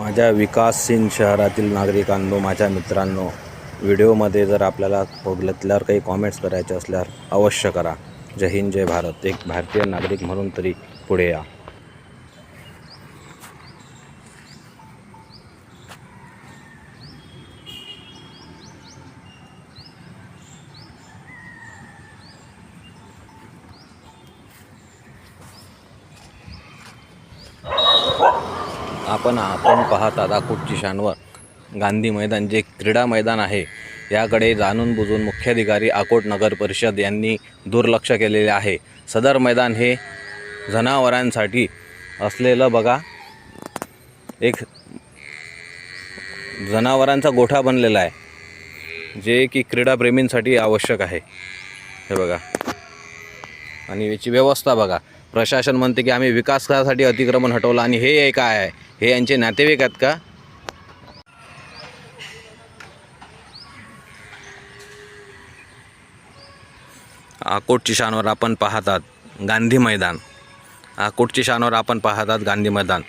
माझ्या विकासशील शहरातील नागरिकांनो, माझ्या मित्रांनो, व्हिडिओमध्ये जर आपल्याला बघितल्यावर काही कॉमेंट्स करायचे असल्यावर अवश्य करा. जय हिंद, जय भारत. एक भारतीय नागरिक म्हणून तरी पुढे या. आपण पाहत आहात अकोटची शानवर गांधी मैदान, जे क्रीडा मैदान आहे. याकडे जाणून बुजून मुख्याधिकारी अकोट नगर परिषद यांनी दुर्लक्ष केलेले आहे. सदर मैदान हे जनावरांसाठी असलेलं बघा, एक जनावरांचा गोठा बनलेला आहे, जे की क्रीडाप्रेमींसाठी आवश्यक आहे. हे बघा, आणि याची व्यवस्था बघा. प्रशासन म्हणते की आम्ही विकासासाठी अतिक्रमण हटवलं, आणि हे काय आहे? हे यांचे नातेवाईक आहेत का? अकोटची शानवर आपण पाहतात गांधी मैदान. अकोटची शानवर आपण पाहतात गांधी मैदान.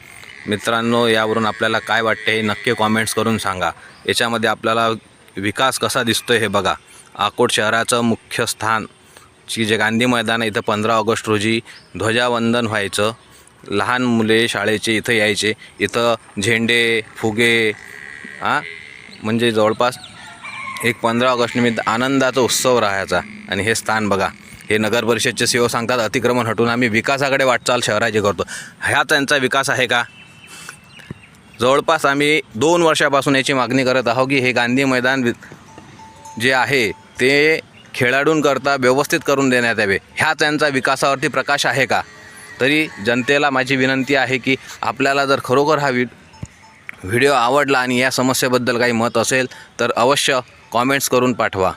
मित्रांनो, यावरून आपल्याला काय वाटते हे नक्की कॉमेंट्स करून सांगा. याच्यामध्ये आपल्याला विकास कसा दिसतोय हे बघा. अकोट शहराचं मुख्य स्थान जे गांधी मैदान आहे, इथं 15 ऑगस्ट रोजी ध्वजावंदन व्हायचं. लहान मुले शाळेचे इथं यायचे. इथं झेंडे, फुगे, म्हणजे जवळपास एक 15 ऑगस्ट निमित्त आनंदाचा उत्सव राहायचा. आणि हे स्थान बघा, हे नगर परिषदचे CEO सांगतात अतिक्रमण हटवून आम्ही विकासाकडे वाटचाल शहराची करतो. ह्या त्यांचा विकास आहे का? जवळपास आम्ही 2 वर्षापासून याची मागणी करत आहोत की हे गांधी मैदान जे आहे ते खेळाडूंकरता व्यवस्थित करून देण्यात यावे. ह्या त्यांचा विकासावरती प्रकाश आहे का? तरी जनतेला माझी विनंती आहे की आपल्याला जर खरोखर हा व्हिडिओ आवडला आणि या समस्येबद्दल काही मत असेल तर अवश्य कॉमेंट्स करून पाठवा.